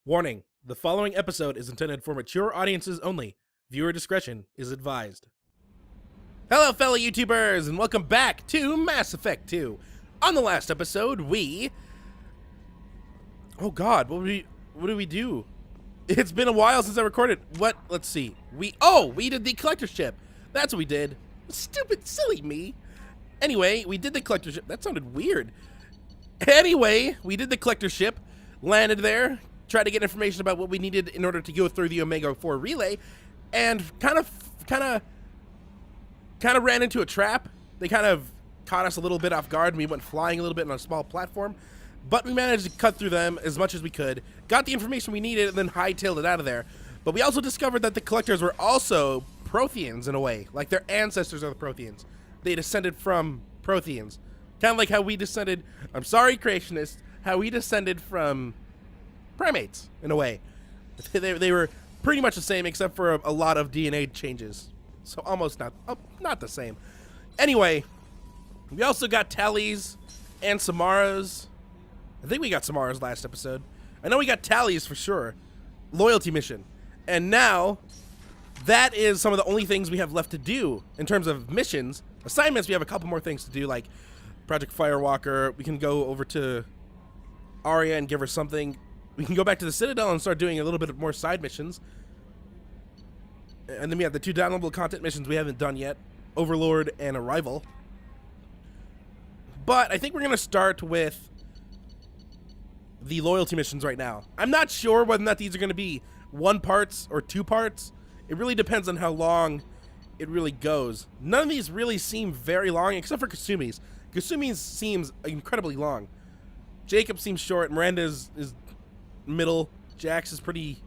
Warning, the following episode is intended for mature audiences only. Viewer discretion is advised. Hello, fellow YouTubers, and welcome back to Mass Effect 2. On the last episode, Oh god, what did we do? It's been a while since I recorded. What? Let's see. We did the collector ship. That's what we did. Stupid, silly me. Anyway, we did the collector ship. That sounded weird. Anyway, we did the collector ship, landed there, tried to get information about what we needed in order to go through the Omega 4 relay, and kind of ran into a trap. They kind of caught us a little bit off guard, and we went flying a little bit on a small platform, but we managed to cut through them as much as we could, got the information we needed, and then hightailed it out of there. But we also discovered that the collectors were also Protheans in a way, like their ancestors are the Protheans. They descended from Protheans. Kind of like how we descended, I'm sorry creationists, how we descended from primates, in a way. They were pretty much the same, except for a lot of DNA changes. So almost not the same. Anyway, we also got Tali's and Samara's. I think we got Samara's last episode. I know we got Tali's for sure. Loyalty mission. And now, that is some of the only things we have left to do in terms of missions. Assignments, we have a couple more things to do, like Project Firewalker. We can go over to Aria and give her something. We can go back to the Citadel and start doing a little bit more side missions. And then we have the 2 downloadable content missions we haven't done yet, Overlord and Arrival. But I think we're going to start with the loyalty missions right now. I'm not sure whether or not these are going to be 1 parts or 2 parts. It really depends on how long it really goes. None of these really seem very long, except for Kasumi's. Kasumi's seems incredibly long. Jacob seems short. Miranda is middle. Jax is pretty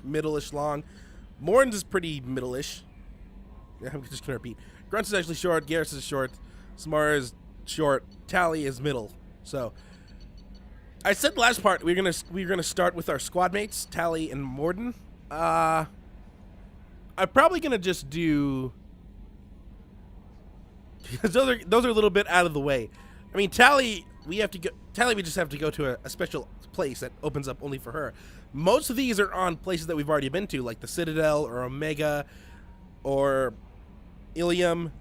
middle-ish long. Morton's is pretty middle-ish. Yeah, I'm just gonna repeat. Grunts is actually short. Garrus is short. Samara is short. Tali is middle. So I said last part we're gonna start with our squad mates, Tali and Morden. I'm probably gonna just do, because those are a little bit out of the way. I mean, Tali, we just have to go to a special place that opens up only for her. Most of these are on places that we've already been to, like the Citadel or Omega or Ilium,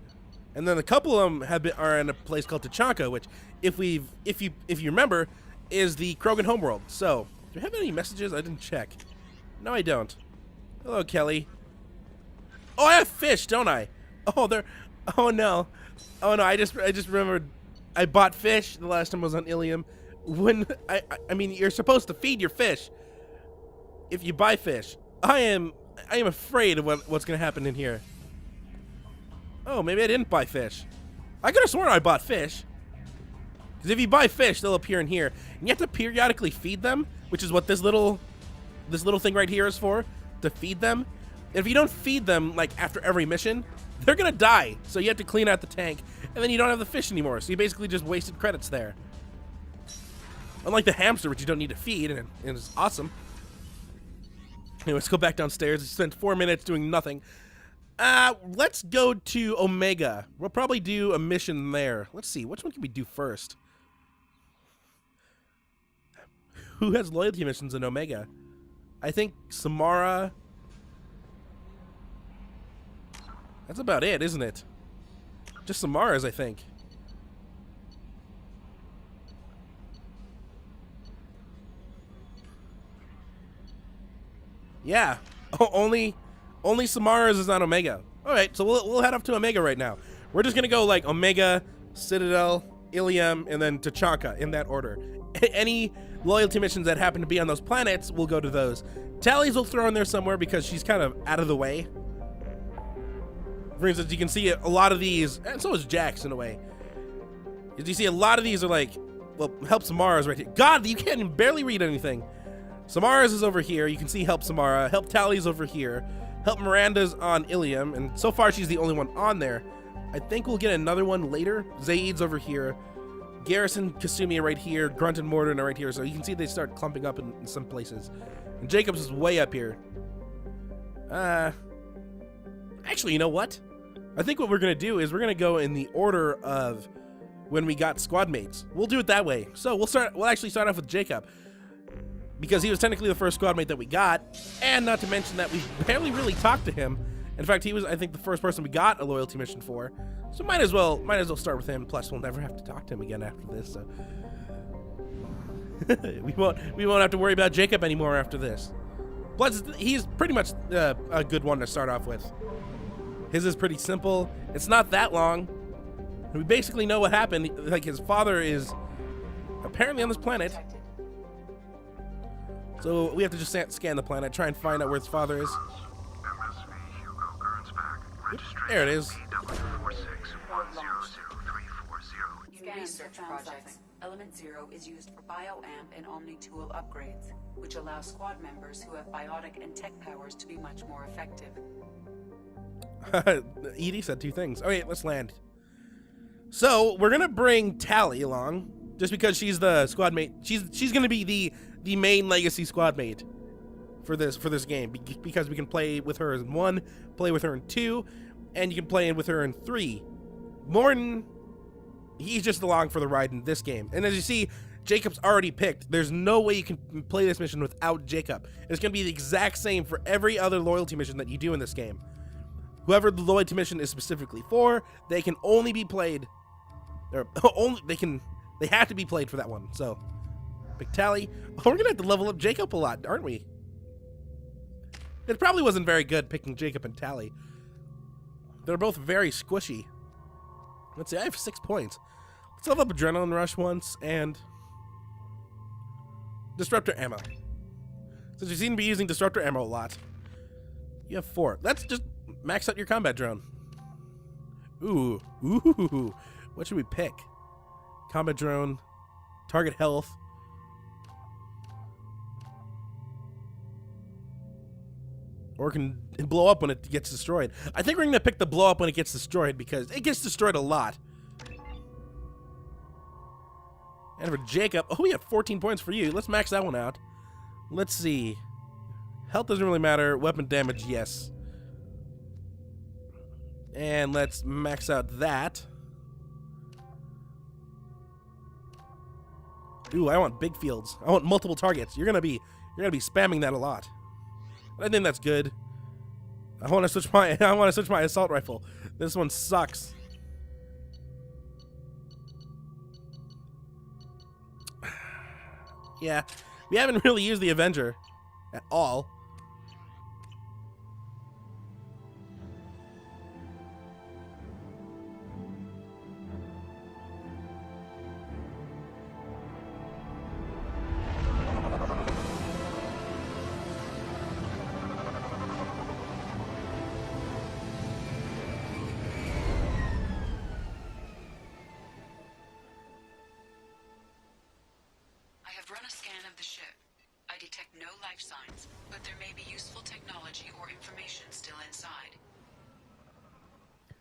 and then a couple of them are in a place called Tachanka, which, if you remember, is the Krogan homeworld. So, do I have any messages? I didn't check. No, I don't. Hello, Kelly. Oh, I have fish, don't I? Oh, no. I just remembered I bought fish the last time I was on Ilium. When I mean, you're supposed to feed your fish if you buy fish. I am afraid of what's gonna happen in here. Oh, maybe I didn't buy fish. I could have sworn I bought fish. Because if you buy fish, they'll appear in here, and you have to periodically feed them, which is what this little thing right here is for, to feed them. And if you don't feed them, like, after every mission, they're gonna die. So you have to clean out the tank, and then you don't have the fish anymore. So you basically just wasted credits there. Unlike the hamster, which you don't need to feed, and it's awesome. Anyway, let's go back downstairs. We spent 4 minutes doing nothing. Let's go to Omega. We'll probably do a mission there. Let's see, which one can we do first? Who has loyalty missions in Omega? I think Samara. That's about it, isn't it? Just Samara's, I think. Yeah. Oh, only Samara's is on Omega. All right, so we'll head up to Omega right now. We're just gonna go like Omega, Citadel, Ilium, and then Tachanka in that order. Any loyalty missions that happen to be on those planets, we'll go to those. Tali's will throw in there somewhere because she's kind of out of the way. For instance, you can see a lot of these, and so is Jax in a way. As you see, a lot of these are like, well, help Samara's right here. God, you can't barely read anything. Samara's is over here. You can see help Samara. Help Tali's over here. Help Miranda's on Ilium, and so far she's the only one on there. I think we'll get another one later. Zaid's over here. Garrison, Kasumi are right here. Grunt and Morden are right here. So you can see they start clumping up in some places. And Jacobs is way up here. Actually, you know what? I think what we're going to do is we're going to go in the order of when we got squad mates. We'll do it that way. So we'll actually start off with Jacob. because he was technically the first squad mate that we got, and not to mention that we barely really talked to him. In fact, he was, I think, the first person we got a loyalty mission for. So might as well start with him. Plus, we'll never have to talk to him again after this. So we won't have to worry about Jacob anymore after this. Plus, he's pretty much a good one to start off with. His is pretty simple. It's not that long. We basically know what happened. Like, his father is apparently on this planet. So we have to just scan the planet, try and find out where his father is. There it is. Research projects. Element 0 is used for bioamp and omni-tool upgrades, which allow squad members who have biotic and tech powers to be much more effective. Edie said two things. Okay, let's land. So we're gonna bring Tali along, just because she's the squad mate. She's gonna be the main legacy squad mate for this game, because we can play with her in 1, play with her in 2, and you can play with her in 3. Morton, he's just along for the ride in this game. And as you see, Jacob's already picked. There's no way you can play this mission without Jacob. It's going to be the exact same for every other loyalty mission that you do in this game. Whoever the loyalty mission is specifically for, they can only be played, or they have to be played for that one. So, pick Tali. Oh, we're going to have to level up Jacob a lot, aren't we? It probably wasn't very good picking Jacob and Tali. They're both very squishy. Let's see, I have 6 points. Let's level up Adrenaline Rush once, and Disruptor Ammo. Since you seem to be using Disruptor Ammo a lot, you have 4. Let's just max out your combat drone. Ooh. What should we pick? Combat drone, target health. Or can blow up when it gets destroyed. I think we're going to pick the blow up when it gets destroyed, because it gets destroyed a lot. And for Jacob, oh, we got 14 points for you. Let's max that one out. Let's see. Health doesn't really matter. Weapon damage, yes. And let's max out that. Ooh, I want big fields. I want multiple targets. You're gonna be spamming that a lot. I think that's good. I want to switch my assault rifle. This one sucks. Yeah, we haven't really used the Avenger at all. Run a scan of the ship. I detect no life signs, but there may be useful technology or information still inside.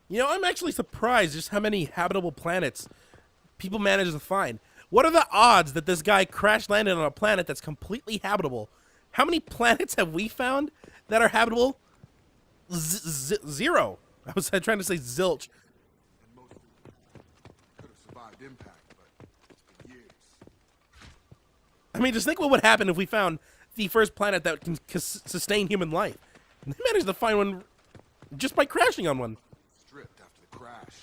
You know, I'm actually surprised just how many habitable planets people manage to find. What are the odds that this guy crash landed on a planet that's completely habitable? How many planets have we found that are habitable? Zero. I was trying to say zilch. And most could have survived impact, but it's been years. I mean, just think what would happen if we found the first planet that can sustain human life. And they managed to find one just by crashing on one. Stripped after the crash.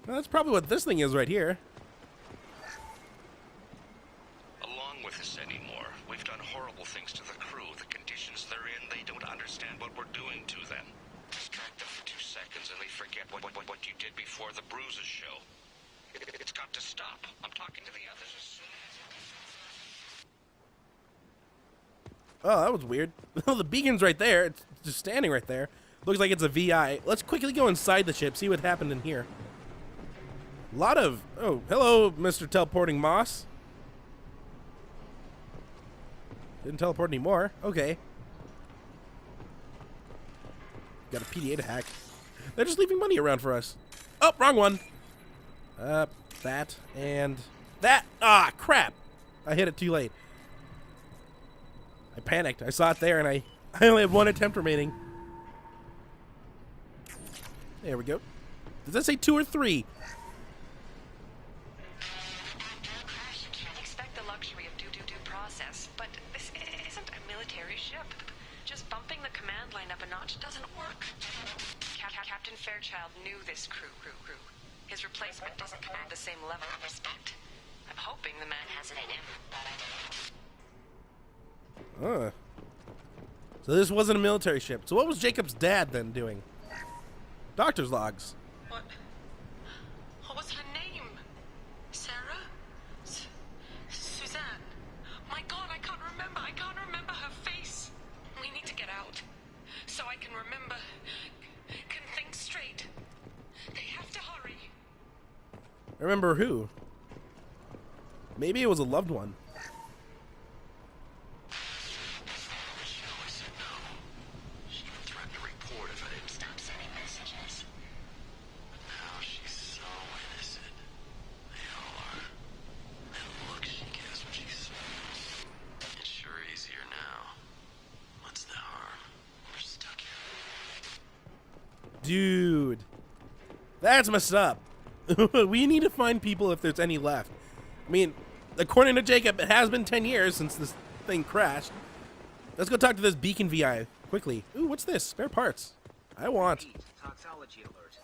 Well, that's probably what this thing is right here. Along with us anymore. We've done horrible things to the crew. The conditions they're in, they don't understand what we're doing to them. Distract them for 2 seconds and they forget what you did before the bruises show. It's got to stop. I'm talking to the others as soon as... Oh, that was weird. The beacon's right there. It's just standing right there. Looks like it's a VI. Let's quickly go inside the ship, see what happened in here. A lot of... Oh, hello, Mr. Teleporting Moss. Didn't teleport anymore. Okay. Got a PDA to hack. They're just leaving money around for us. Oh, wrong one. That and that. Ah, crap. I hit it too late. I panicked. I saw it there and I only have 1 attempt remaining. There we go. Does that say 2 or 3? process, but this isn't a military ship. Just bumping the command line up a notch doesn't work. Captain Fairchild knew this crew. His replacement doesn't command the same level of respect. I'm hoping the man has it in him. So this wasn't a military ship. So what was Jacob's dad then doing? Doctor's logs. What was her name? Sarah? Suzanne? My God, I can't remember. I can't remember her face. We need to get out. So I can remember. Can think straight. They have to hurry. Remember who? Maybe it was a loved one. Dude, that's messed up. We need to find people if there's any left. I mean, according to Jacob, it has been 10 years since this thing crashed. Let's go talk to this beacon VI quickly. Ooh, what's this? Spare parts. I want. Toxology alert.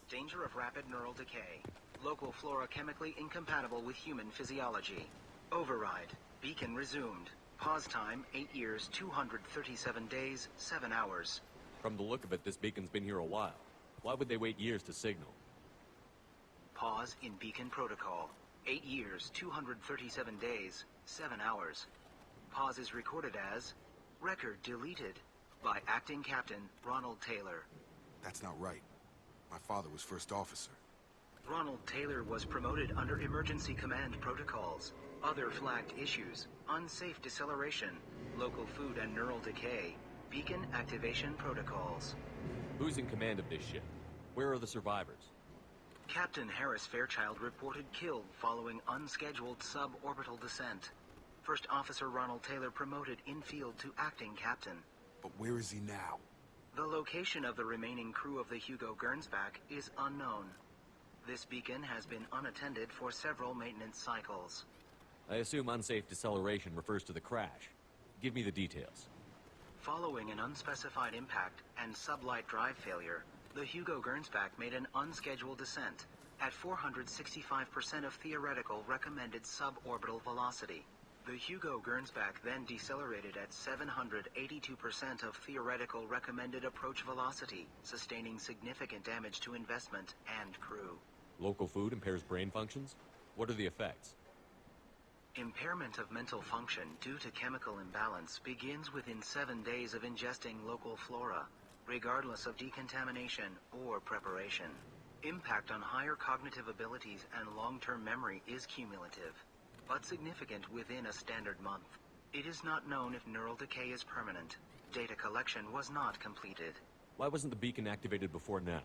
Danger of rapid neural decay. Local flora chemically incompatible with human physiology. Override. Beacon resumed. Pause time 8 years, 237 days, 7 hours. From the look of it, this beacon's been here a while. Why would they wait years to signal? Pause in beacon protocol. 8 years, 237 days, 7 hours. Pause is recorded as record deleted by acting captain Ronald Taylor. That's not right. My father was first officer. Ronald Taylor was promoted under emergency command protocols. Other flagged issues: unsafe deceleration, local food and neural decay, beacon activation protocols. Who's in command of this ship? Where are the survivors? Captain Harris Fairchild reported killed following unscheduled suborbital descent. First Officer Ronald Taylor promoted in-field to acting captain. But where is he now? The location of the remaining crew of the Hugo Gernsback is unknown. This beacon has been unattended for several maintenance cycles. I assume unsafe deceleration refers to the crash. Give me the details. Following an unspecified impact and sublight drive failure, the Hugo Gernsback made an unscheduled descent at 465% of theoretical recommended suborbital velocity. The Hugo Gernsback then decelerated at 782% of theoretical recommended approach velocity, sustaining significant damage to investment and crew. Local food impairs brain functions? What are the effects? Impairment of mental function due to chemical imbalance begins within 7 days of ingesting local flora, regardless of decontamination or preparation. Impact on higher cognitive abilities and long-term memory is cumulative, but significant within a standard month. It is not known if neural decay is permanent. Data collection was not completed. Why wasn't the beacon activated before now?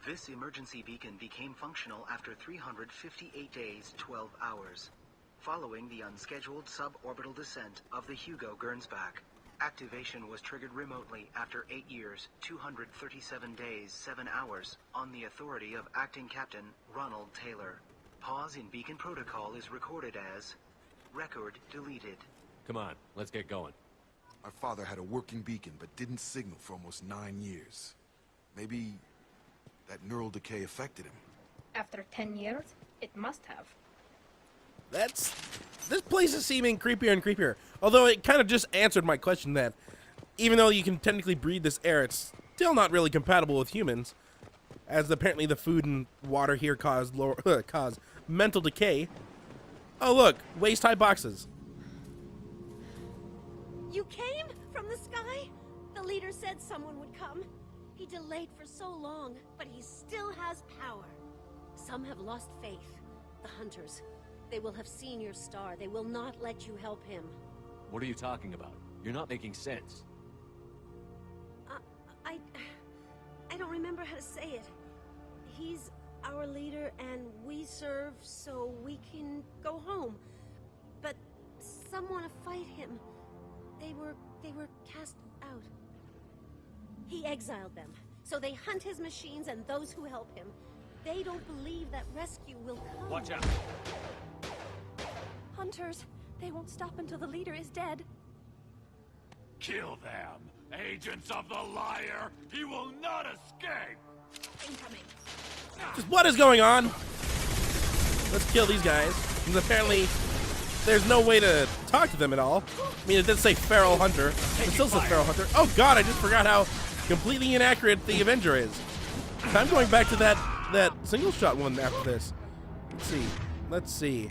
This emergency beacon became functional after 358 days, 12 hours. Following the unscheduled suborbital descent of the Hugo Gernsback, activation was triggered remotely after 8 years, 237 days, 7 hours, on the authority of Acting Captain Ronald Taylor. Pause in beacon protocol is recorded as record deleted. Come on, let's get going. My father had a working beacon, but didn't signal for almost 9 years. Maybe that neural decay affected him. After 10 years, it must have. This place is seeming creepier and creepier. Although it kind of just answered my question that even though you can technically breathe this air, it's still not really compatible with humans, as apparently the food and water here cause mental decay. Oh look, waist-high boxes. You came from the sky? The leader said someone would come. He delayed for so long, but he still has power. Some have lost faith. The hunters. They will have seen your star. They will not let you help him. What are you talking about? You're not making sense. I don't remember how to say it. He's our leader and we serve so we can go home. But some want to fight him. They were cast out. He exiled them. So they hunt his machines and those who help him. They don't believe that rescue will come. Watch out! Hunters, They won't stop until the leader is dead. Kill them! Agents of the liar! He will not escape! Incoming. Just what is going on? Let's kill these guys. Because apparently, there's no way to talk to them at all. I mean, it did say Feral Hunter. It still says Feral Hunter. Oh god, I just forgot how completely inaccurate the Avenger is. I'm going back to that single shot one after this. Let's see.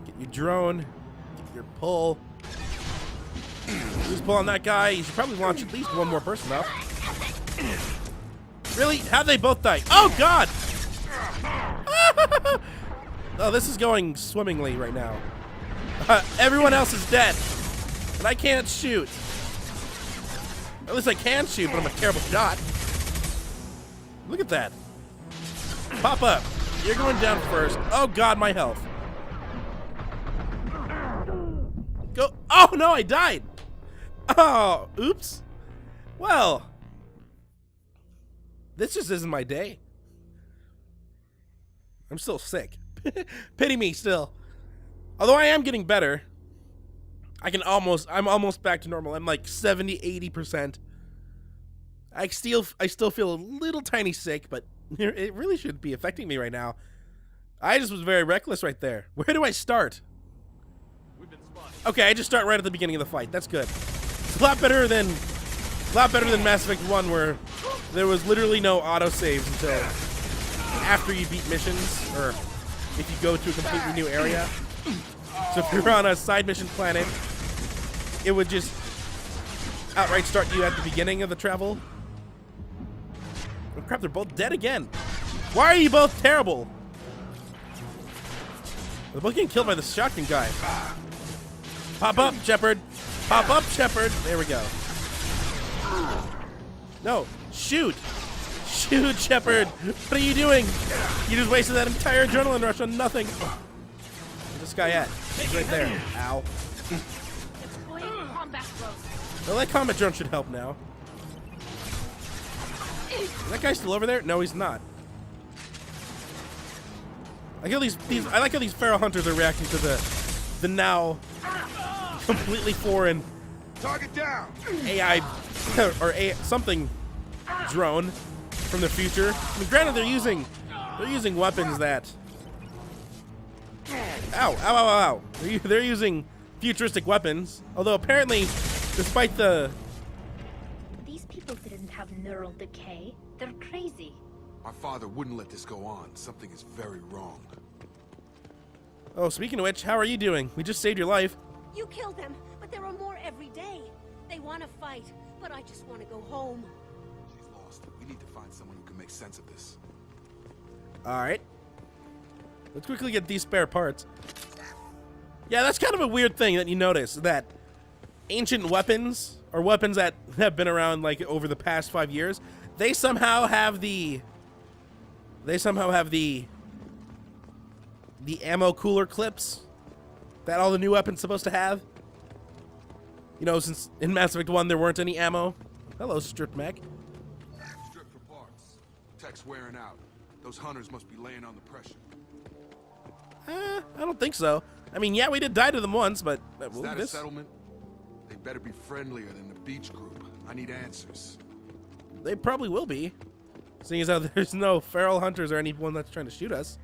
Get your drone. Get your pull. Who's pulling that guy? You should probably launch at least one more person up. Really? How'd they both die? Oh god! Oh, this is going swimmingly right now. Everyone else is dead. And I can't shoot. At least I can shoot, but I'm a terrible shot. Look at that. Pop up. You're going down first. Oh god, my health. Go. Oh no, I died. Oh, oops. Well, this just isn't my day. I'm still sick. Pity me still. Although I am getting better. I'm almost back to normal. I'm like 70-80%. I still feel a little tiny sick, but it really shouldn't be affecting me right now. I just was very reckless right there. Where do I start? Okay, I just start right at the beginning of the fight. That's good. It's a lot better than Mass Effect 1, where there was literally no autosaves until after you beat missions, or if you go to a completely new area. So if you're on a side mission planet, it would just outright start you at the beginning of the travel. Oh crap, they're both dead again. Why are you both terrible? They're both getting killed by the shotgun guy. Pop up, Shepard. Pop up, Shepard. There we go. No, shoot. Shoot, Shepard. What are you doing? You just wasted that entire adrenaline rush on nothing. Where's this guy at? He's right there. Ow. Well, that combat drone should help now. Is that guy still over there? No, he's not. I like how these feral hunters are reacting to the now completely foreign Target down. AI or something drone from the future. I mean, granted, they're using weapons that. Ow! Ow! Ow! Ow! They're using futuristic weapons. Although apparently, despite the. These people didn't have neural decay. They're crazy. My father wouldn't let this go on. Something is very wrong. Oh, speaking of which, how are you doing? We just saved your life. You killed them, but there are more every day. They want to fight, but I just want to go home. She's lost. We need to find someone who can make sense of this. Alright. Let's quickly get these spare parts. Yeah, that's kind of a weird thing that you notice, that ancient weapons, or weapons that have been around like over the past 5 years, they somehow have the ammo cooler clips that all the new weapons supposed to have. You know, since in Mass Effect 1 there weren't any ammo. Hello, stripped mech. Strip for parts. Tech's wearing out. Those hunters must be laying on the pressure. I don't think so. I mean, yeah, we did die to them once, but Is that a settlement? They better be friendlier than the beach group. I need answers. They probably will be, seeing as how there's no feral hunters or anyone that's trying to shoot us.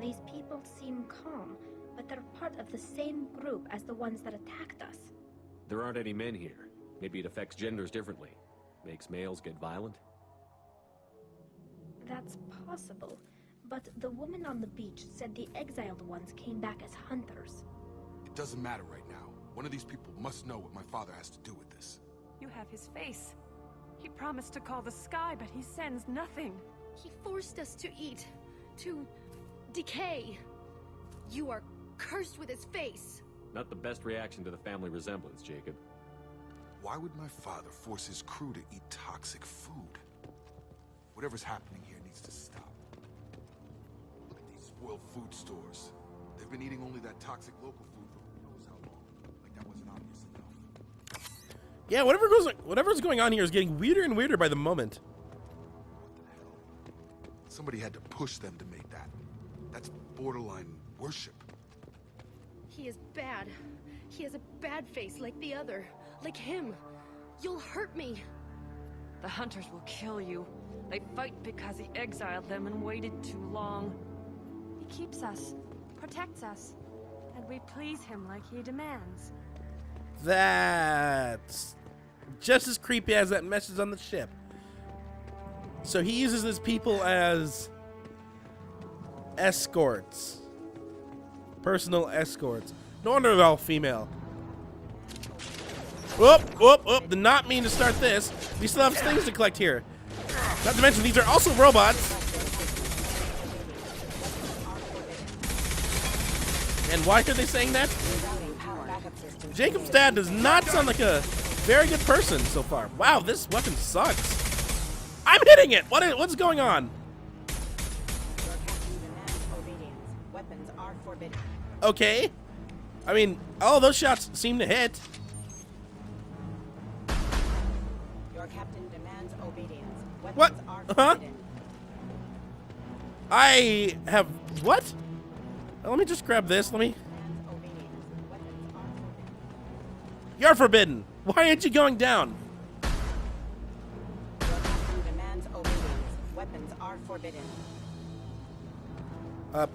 These people seem calm, but they're part of the same group as the ones that attacked us. There aren't any men here. Maybe it affects genders differently. Makes males get violent? That's possible, but the woman on the beach said the exiled ones came back as hunters. It doesn't matter right now. One of these people must know what my father has to do with this. You have his face. He promised to call the sky, but he sends nothing. He forced us to eat, to decay. You are cursed with his face. Not the best reaction to the family resemblance, Jacob. Why would my father force his crew to eat toxic food? Whatever's happening here needs to stop. Look at these spoiled food stores. They've been eating only that toxic local food for who knows how long. Like that wasn't obvious enough. Yeah, whatever's going on here is getting weirder and weirder by the moment. What the hell? Somebody had to push them to make that. That's borderline worship. He is bad. He has a bad face like the other. Like him. You'll hurt me. The hunters will kill you. They fight because he exiled them and waited too long. He keeps us, protects us, and we please him like he demands. That's just as creepy as that message on the ship. So he uses his people as escorts. Personal escorts. No wonder they're all female. Whoop, whoop, whoop. Did not mean to start this. We still have things to collect here. Not to mention, these are also robots. And why are they saying that? Jacob's dad does not sound like a very good person so far. Wow, this weapon sucks. I'm hitting it. What's going on? Okay. I mean, all those shots seem to hit. Your captain demands obedience. Weapons What? Are forbidden. I have what? Let me just grab this. Let me. You're forbidden. Why aren't you going down? Your captain demands obedience. Weapons are forbidden.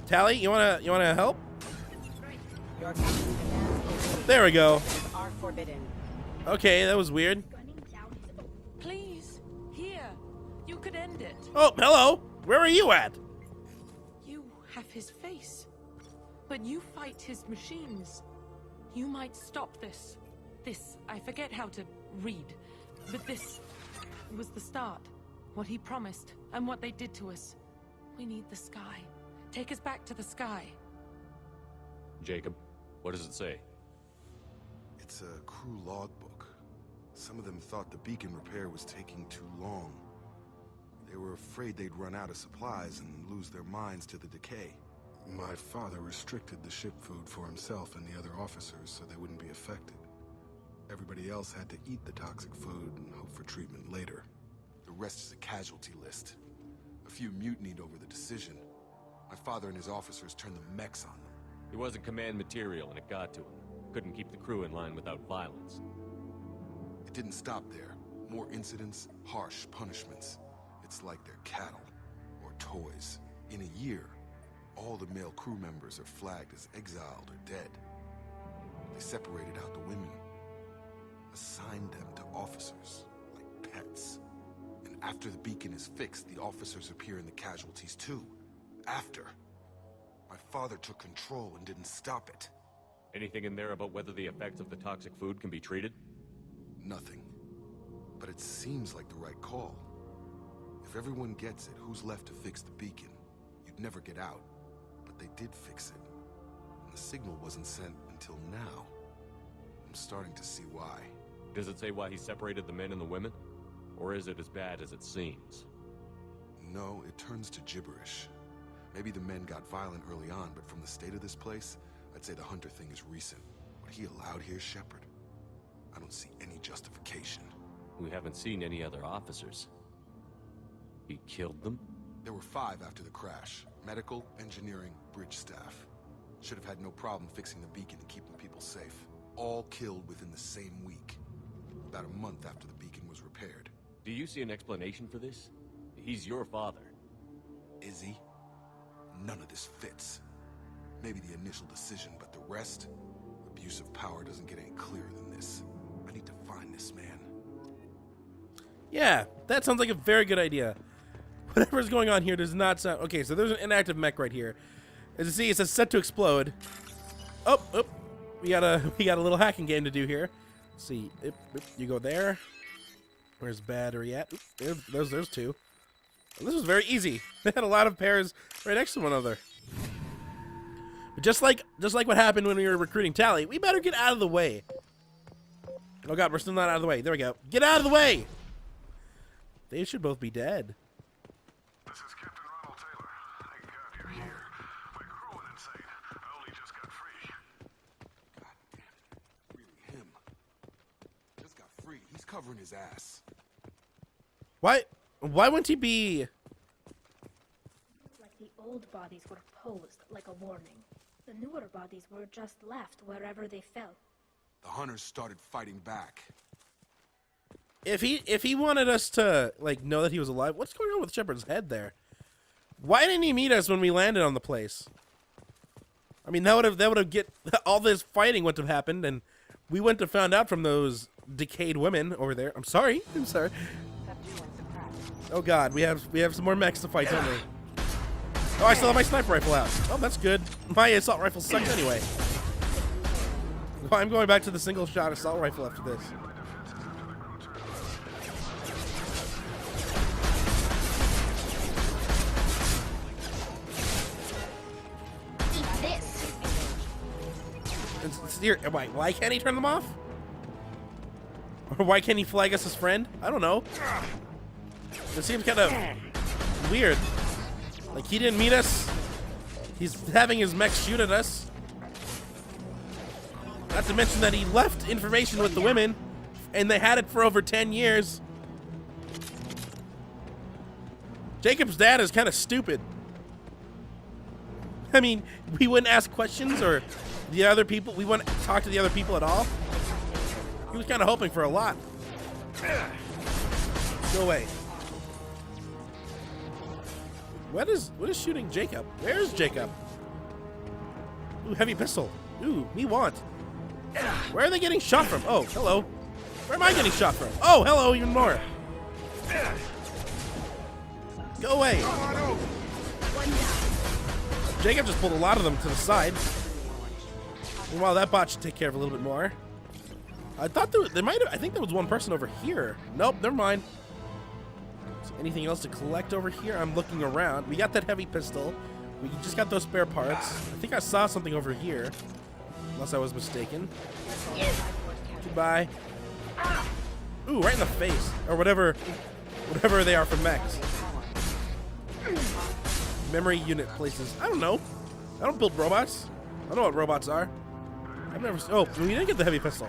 Tali, you wanna help? Your captain demands obedience. There we go. Weapons are forbidden. Okay, that was weird. Please, here. You could end it. Oh, hello. Where are you at? You have his face, but you fight his machines. You might stop this. This, I forget how to read, but this was the start. What he promised, and what they did to us. We need the sky. Take us back to the sky. Jacob, what does it say? It's a crew logbook. Some of them thought the beacon repair was taking too long. They were afraid they'd run out of supplies and lose their minds to the decay. My father restricted the ship food for himself and the other officers so they wouldn't be affected. Everybody else had to eat the toxic food and hope for treatment later. The rest is a casualty list. A few mutinied over the decision. My father and his officers turned the mechs on them. He wasn't command material and it got to him. Couldn't keep the crew in line without violence. It didn't stop there. More incidents, harsh punishments. It's like they're cattle or toys. In a year, all the male crew members are flagged as exiled or dead. They separated out the women, assigned them to officers, like pets. And after the beacon is fixed, the officers appear in the casualties too. After. My father took control and didn't stop it. Anything in there about whether the effects of the toxic food can be treated? Nothing. But it seems like the right call. If everyone gets it, who's left to fix the beacon? You'd never get out. But they did fix it. And the signal wasn't sent until now. I'm starting to see why. Does it say why he separated the men and the women? Or is it as bad as it seems? No, it turns to gibberish. Maybe the men got violent early on, but from the state of this place, I'd say the Hunter thing is recent. What he allowed here, Shepard? I don't see any justification. We haven't seen any other officers. He killed them? There were 5 after the crash. Medical, engineering, bridge staff. Should have had no problem fixing the beacon and keeping people safe. All killed within the same week. About a month after the beacon was repaired. Do you see an explanation for this? He's your father. Is he? None of this fits. Maybe the initial decision, but the rest? Abuse of power doesn't get any clearer than this. I need to find this man. Yeah, that sounds like a very good idea. Whatever's going on here does not sound... Okay, so there's an inactive mech right here. As you see, it says set to explode. Oh, we got a little hacking game to do here. Let's see, you go there. Where's battery at? There's 2. Well, this was very easy. They had a lot of pairs right next to one another. But just like what happened when we were recruiting Tali, we better get out of the way. Oh god, we're still not out of the way. There we go. Get out of the way! They should both be dead. This is Captain Ronald Taylor. Thank God you're here. My crew went insane. I only just got free. God damn it. Really him. Just got free. covering his ass. Why wouldn't he be? Like the old bodies were posed like a warning. The newer bodies were just left wherever they fell. The hunters started fighting back. If he wanted us to like know that he was alive, what's going on with Shepard's head there? Why didn't he meet us when we landed on the place? I mean, that would have get all this fighting wouldn't have happened, and we wouldn't have found out from those decayed women over there. I'm sorry. Oh God, we have some more mechs to fight, don't we? Oh, I still have my sniper rifle out. Oh, that's good. My assault rifle sucks anyway. Well, I'm going back to the single shot assault rifle after this. Here, why can't he turn them off? Or why can't he flag us as friend? I don't know. It seems kind of weird. Like, he didn't meet us. He's having his mech shoot at us. Not to mention that he left information with the women, and they had it for over 10 years. Jacob's dad is kind of stupid. I mean, we wouldn't ask questions, or the other people, we wouldn't talk to the other people at all. He was kind of hoping for a lot. Go away. What is shooting Jacob? Where's Jacob? Ooh, heavy pistol. Ooh, me want. Where are they getting shot from? Oh, hello. Where am I getting shot from? Oh, hello, even more. Go away. Jacob just pulled a lot of them to the side. Meanwhile, that bot should take care of a little bit more. I thought there might have. I think there was one person over here. Nope, never mind. Is there anything else to collect over here? I'm looking around. We got that heavy pistol. We just got those spare parts. I think I saw something over here, unless I was mistaken. Goodbye. Ooh, right in the face, or whatever they are from mechs. Memory unit places. I don't know. I don't build robots. I don't know what robots are. I've never. Oh, we didn't get the heavy pistol.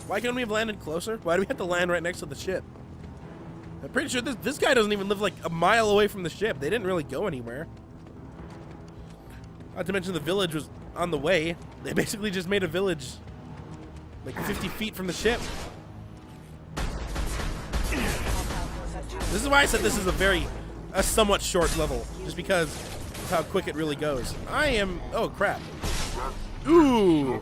Why can't we have landed closer? Why do we have to land right next to the ship? I'm pretty sure this guy doesn't even live like a mile away from the ship. They didn't really go anywhere. Not to mention the village was on the way. They basically just made a village like 50 feet from the ship. This is why I said this is a somewhat short level, just because of how quick it really goes. Oh crap. Ooh.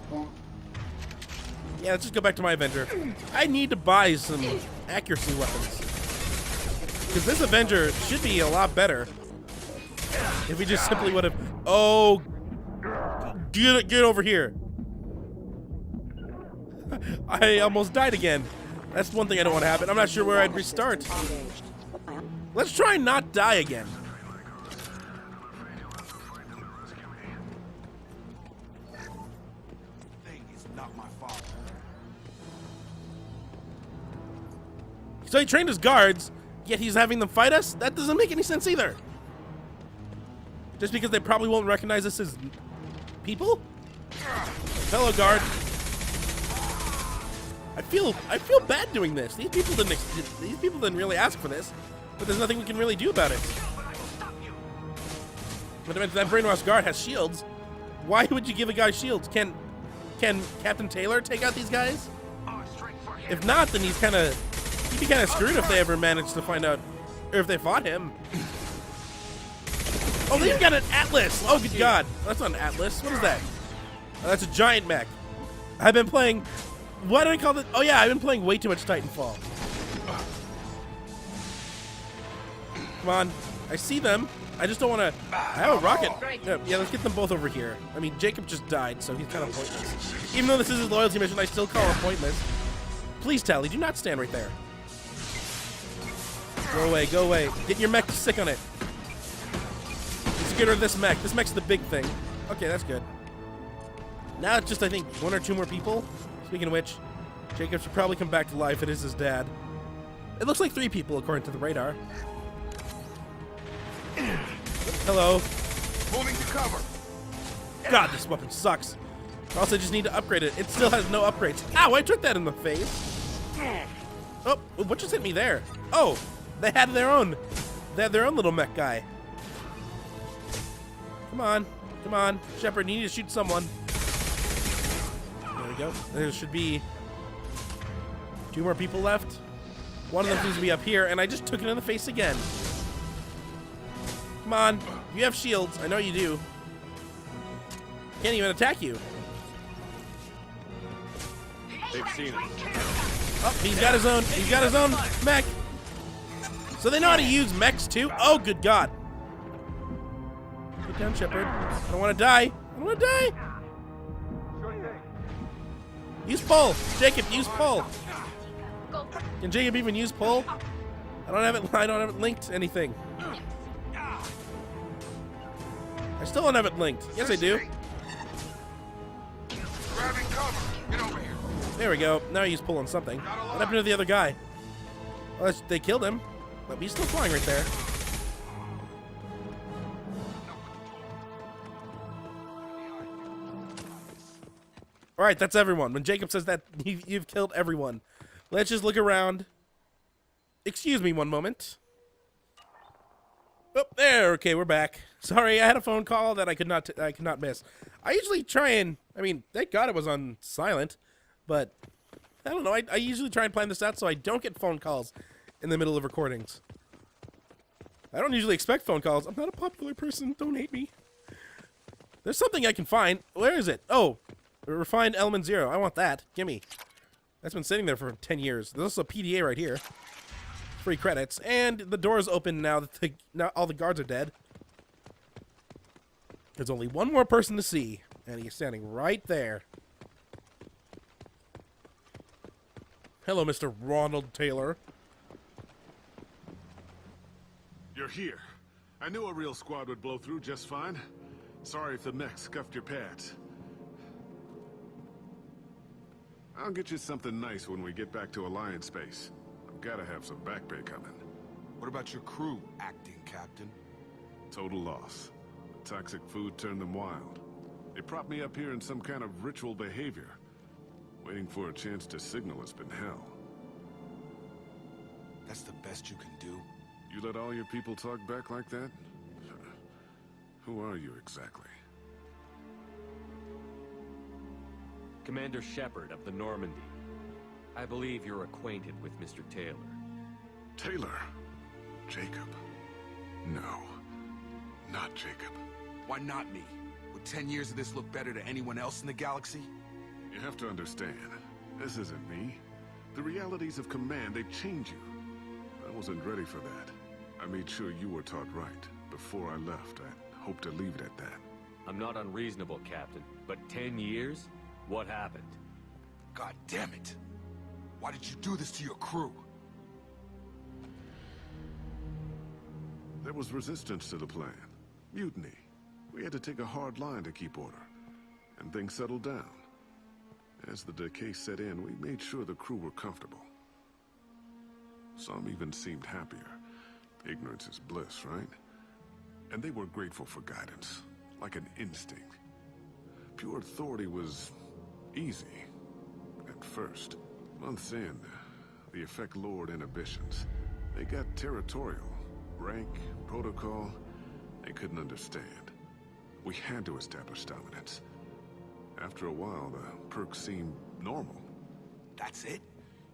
Yeah, let's just go back to my Avenger. I need to buy some accuracy weapons, because this Avenger should be a lot better if we just simply would have. Oh, get over here. I almost died again. That's one thing I don't want to happen. I'm not sure where I'd restart. Let's try and not die again. So he trained his guards, yet he's having them fight us? That doesn't make any sense either. Just because they probably won't recognize us as people? Hello, guard. I feel bad doing this. These people didn't really ask for this, but there's nothing we can really do about it. But that brainwashed guard has shields. Why would you give a guy shields? Can Captain Taylor take out these guys? If not, then he'd be kind of screwed if they ever managed to find out, or if they fought him. Oh, they've got an Atlas. Oh, good God. That's not an Atlas. What is that? Oh, that's a giant mech. I've been playing. What do I call it? Oh yeah, I've been playing way too much Titanfall. Come on, I see them. I just don't want to. I have a rocket. Yeah, let's get them both over here. I mean, Jacob just died, so he's kind of pointless. Even though this is his loyalty mission, I still call him pointless. Please, Tali, do not stand right there. Go away, go away. Get your mech sick on it. Let's get rid of this mech. This mech's the big thing. Okay, that's good. Now it's just, I think, one or two more people. Speaking of which, Jacob should probably come back to life. It is his dad. It looks like 3 people according to the radar. Hello. Holding to cover. God, this weapon sucks. I also just need to upgrade it. It still has no upgrades. Ow, I took that in the face. Oh, what just hit me there? Oh, they had their own little mech guy. Come on, come on. Shepard, you need to shoot someone. There we go. There should be 2 more people left. One of them seems to be up here, and I just took it in the face again. Come on, you have shields. I know you do. Can't even attack you. They've seen it. Oh, he's got his own. He's got his own mech. So they know how to use mechs too. Oh, good God! Get down, Shepard. I don't want to die. I don't want to die. Use pull, Jacob. Use pull. Can Jacob even use pull? I don't have it. I don't have it linked to anything. I still don't have it linked. Yes, I do. Grabbing cover. Get over here. There we go. Now he's pulling something. What happened to the other guy? Well, they killed him, but he's still flying right there. All right, that's everyone. When Jacob says that, you've killed everyone. Let's just look around. Excuse me one moment. Oh, there. Okay, we're back. Sorry, I had a phone call that I could not miss. I usually try and, I mean, thank God it was on silent, but I don't know. I usually try and plan this out so I don't get phone calls in the middle of recordings. I don't usually expect phone calls. I'm not a popular person. Don't hate me. There's something I can find. Where is it? Oh, refined element 0. I want that. Gimme. That's been sitting there for 10 years. There's also a PDA right here. Free credits. And the door's open now that now all the guards are dead. There's only one more person to see, and he's standing right there. Hello, Mr. Ronald Taylor. You're here. I knew a real squad would blow through just fine. Sorry if the mech scuffed your pads. I'll get you something nice when we get back to Alliance space. I've gotta have some back pay coming. What about your crew, acting captain? Total loss. The toxic food turned them wild. They propped me up here in some kind of ritual behavior. Waiting for a chance to signal has been hell. That's the best you can do? You let all your people talk back like that? Who are you exactly? Commander Shepard of the Normandy. I believe you're acquainted with Mr. Taylor. Taylor? Jacob? No. Not Jacob. Why not me? Would 10 years of this look better to anyone else in the galaxy? You have to understand, this isn't me. The realities of command, they change you. I wasn't ready for that. I made sure you were taught right. Before I left, I hoped to leave it at that. I'm not unreasonable, Captain, but 10 years? What happened? God damn it! Why did you do this to your crew? There was resistance to the plan. Mutiny. We had to take a hard line to keep order. And things settled down. As the decay set in, we made sure the crew were comfortable. Some even seemed happier. Ignorance is bliss, right? And they were grateful for guidance, like an instinct. Pure authority was easy, at first. Months in, the effect lowered inhibitions. They got territorial. Rank, protocol, they couldn't understand. We had to establish dominance. After a while, the perks seemed normal. That's it?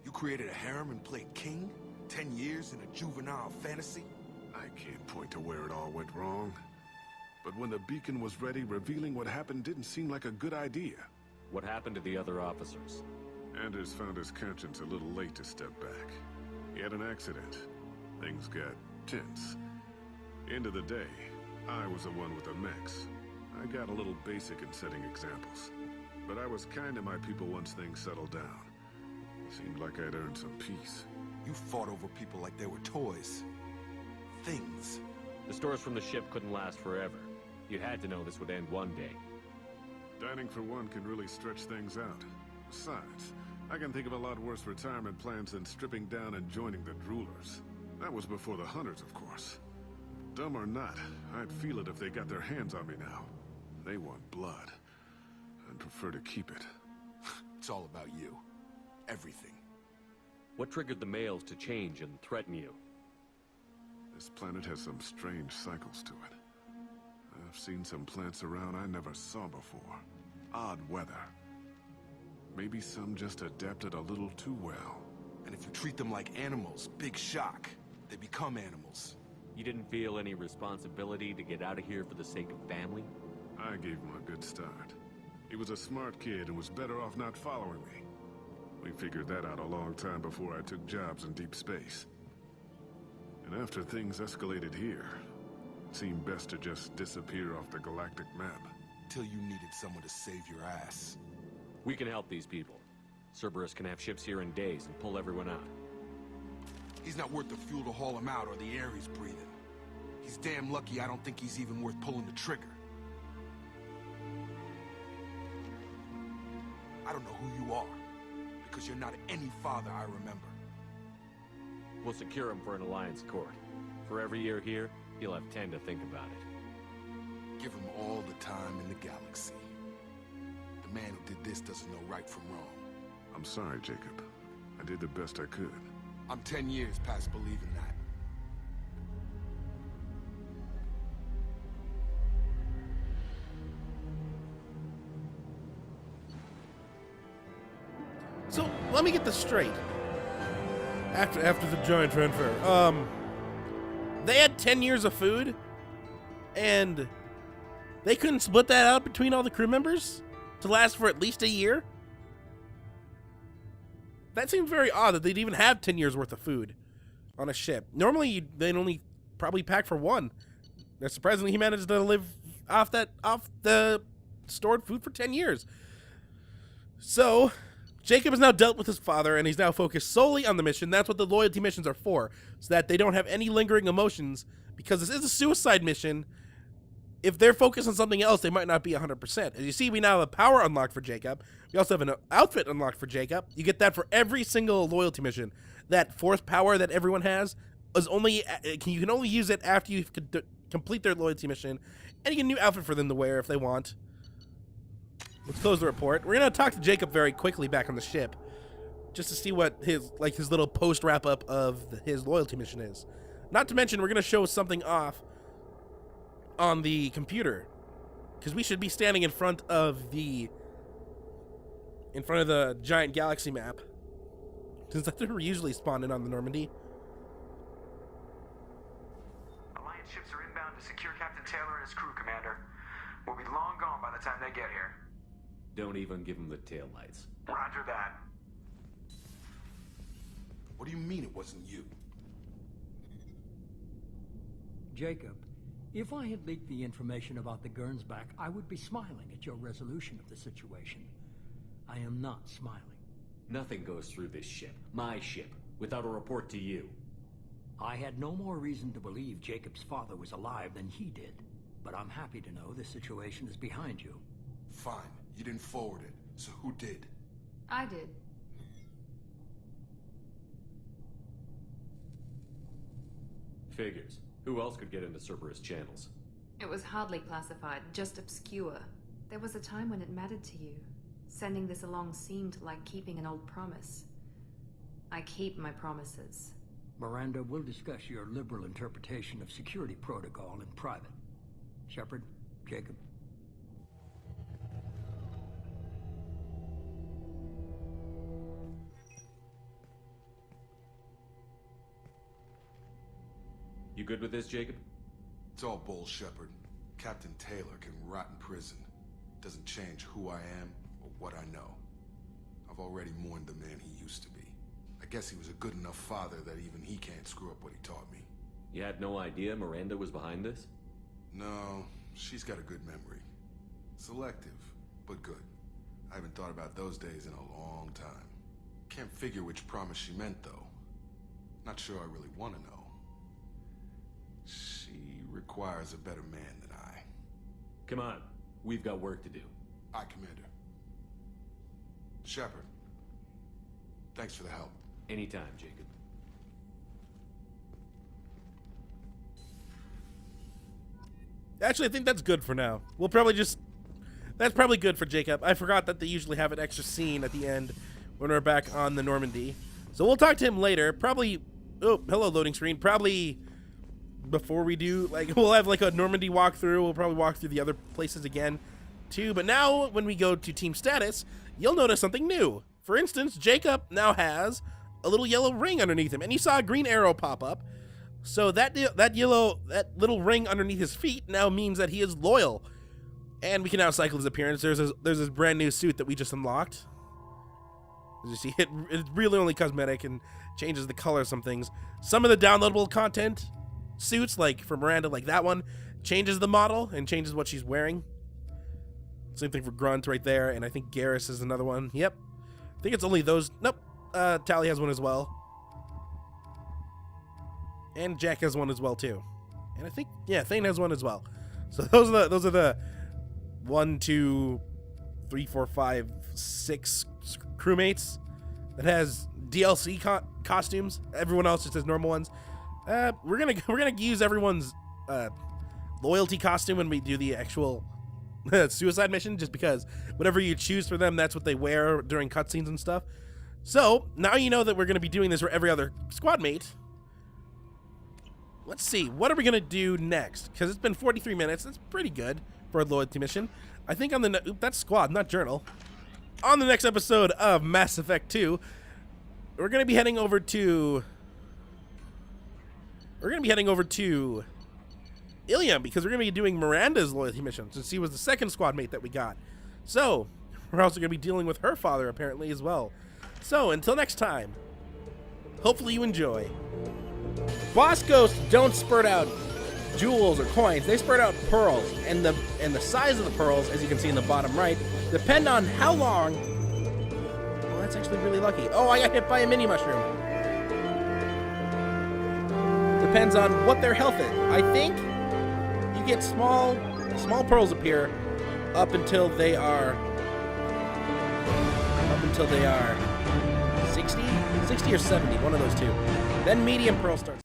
You created a harem and played king? 10 years in a juvenile fantasy? I can't point to where it all went wrong. But when the beacon was ready, revealing what happened didn't seem like a good idea. What happened to the other officers? Anders found his conscience a little late to step back. He had an accident. Things got tense. End of the day, I was the one with the mechs. I got a little basic in setting examples. But I was kind to my people once things settled down. Seemed like I'd earned some peace. You fought over people like they were toys. Things. The stores from the ship couldn't last forever. You had to know this would end one day. Dining for one can really stretch things out. Besides, I can think of a lot worse retirement plans than stripping down and joining the droolers. That was before the hunters, of course. dumb or not, I'd feel it if they got their hands on me now. They want blood. I'd prefer to keep it. It's all about you. Everything. What triggered the males to change and threaten you? This planet has some strange cycles to it. I've seen some plants around I never saw before. Odd weather. Maybe some just adapted a little too well. And if you treat them like animals, big shock. They become animals. You didn't feel any responsibility to get out of here for the sake of family? I gave him a good start. He was a smart kid and was better off not following me. We figured that out a long time before I took jobs in deep space. And after things escalated here, it seemed best to just disappear off the galactic map. Till you needed someone to save your ass. We can help these people. Cerberus can have ships here in days and pull everyone out. He's not worth the fuel to haul him out or the air he's breathing. He's damn lucky I don't think he's even worth pulling the trigger. I don't know who you are, because you're not any father I remember. We'll secure him for an Alliance court. For every year here, he'll have 10 to think about it. Give him all the time in the galaxy. The man who did this doesn't know right from wrong. I'm sorry, Jacob. I did the best I could. I'm 10 years past believing that. So let me get this straight. After the giant fanfare, they had 10 years of food, and they couldn't split that out between all the crew members to last for at least a year. That seems very odd that they'd even have 10 years worth of food on a ship. Normally, they'd only probably pack for one. Surprisingly, he managed to live off the stored food for 10 years. So Jacob has now dealt with his father, and he's now focused solely on the mission. That's what the loyalty missions are for, so that they don't have any lingering emotions, because this is a suicide mission. If they're focused on something else, they might not be 100%. As you see, we now have a power unlocked for Jacob. We also have an outfit unlocked for Jacob. You get that for every single loyalty mission. That fourth power that everyone has is only you can only use it after you complete their loyalty mission, and you get a new outfit for them to wear if they want. Let's close the report. We're gonna talk to Jacob very quickly back on the ship, just to see what his little post wrap up of his loyalty mission is. Not to mention, we're gonna show something off on the computer, because we should be standing in front of the giant galaxy map, since that's where we're usually spawned in on the Normandy. Alliance ships are inbound to secure Captain Taylor and his crew, Commander. We'll be long gone by the time they get here. Don't even give him the taillights. Roger that. What do you mean it wasn't you? Jacob, if I had leaked the information about the Gernsback, I would be smiling at your resolution of the situation. I am not smiling. Nothing goes through this ship, my ship, without a report to you. I had no more reason to believe Jacob's father was alive than he did. But I'm happy to know the situation is behind you. Fine. You didn't forward it. So who did? I did. Figures. Who else could get into Cerberus channels? It was hardly classified, just obscure. There was a time when it mattered to you. Sending this along seemed like keeping an old promise. I keep my promises. Miranda, we'll discuss your liberal interpretation of security protocol in private. Shepard, Jacob. You good with this, Jacob? It's all bull, Shepard. Captain Taylor can rot in prison. Doesn't change who I am or what I know. I've already mourned the man he used to be. I guess he was a good enough father that even he can't screw up what he taught me. You had no idea Miranda was behind this? No, she's got a good memory. Selective, but good. I haven't thought about those days in a long time. Can't figure which promise she meant, though. Not sure I really want to know. She requires a better man than I. Come on, we've got work to do. Aye, Commander. Shepard, thanks for the help. Anytime, Jacob. Actually, I think that's good for now. We'll probably just... That's probably good for Jacob. I forgot that they usually have an extra scene at the end when we're back on the Normandy. So we'll talk to him later. Probably... Oh, hello, loading screen. Probably before we do... Like, we'll have like a Normandy walkthrough. We'll probably walk through the other places again, too. But now, when we go to team status, you'll notice something new. For instance, Jacob now has a little yellow ring underneath him. And you saw a green arrow pop up. So that little ring underneath his feet now means that he is loyal. And we can now cycle his appearance. There's this brand new suit that we just unlocked. As you see, it's really only cosmetic and changes the color of some things. Some of the downloadable content suits, like for Miranda, like that one, changes the model and changes what she's wearing. Same thing for Grunt right there, and I think Garrus is another one. Yep. I think it's only those. Nope. Tali has one as well. And Jack has one as well too. And I think, yeah, Thane has one as well. So those are the 1, 2, 3, 4, 5, 6 crewmates that has DLC costumes. Everyone else just has normal ones. We're gonna use everyone's loyalty costume when we do the actual suicide mission, just because whatever you choose for them, that's what they wear during cutscenes and stuff. So now you know that we're gonna be doing this for every other squad mate. Let's see, what are we gonna do next? Because it's been 43 minutes. That's pretty good for a loyalty mission. I think on the that's squad, not journal. On the next episode of Mass Effect 2, we're gonna be heading over to Ilium, because we're gonna be doing Miranda's loyalty mission, since she was the second squad mate that we got. So we're also gonna be dealing with her father apparently as well. So until next time, hopefully you enjoy. Boss ghosts don't spurt out jewels or coins, they spurt out pearls, and the size of the pearls, as you can see in the bottom right, depend on how long. Oh, that's actually really lucky. Oh, I got hit by a mini mushroom. Depends on what their health is. I think you get small pearls appear up until they are 60 or 70, one of those two. Then medium pearls start.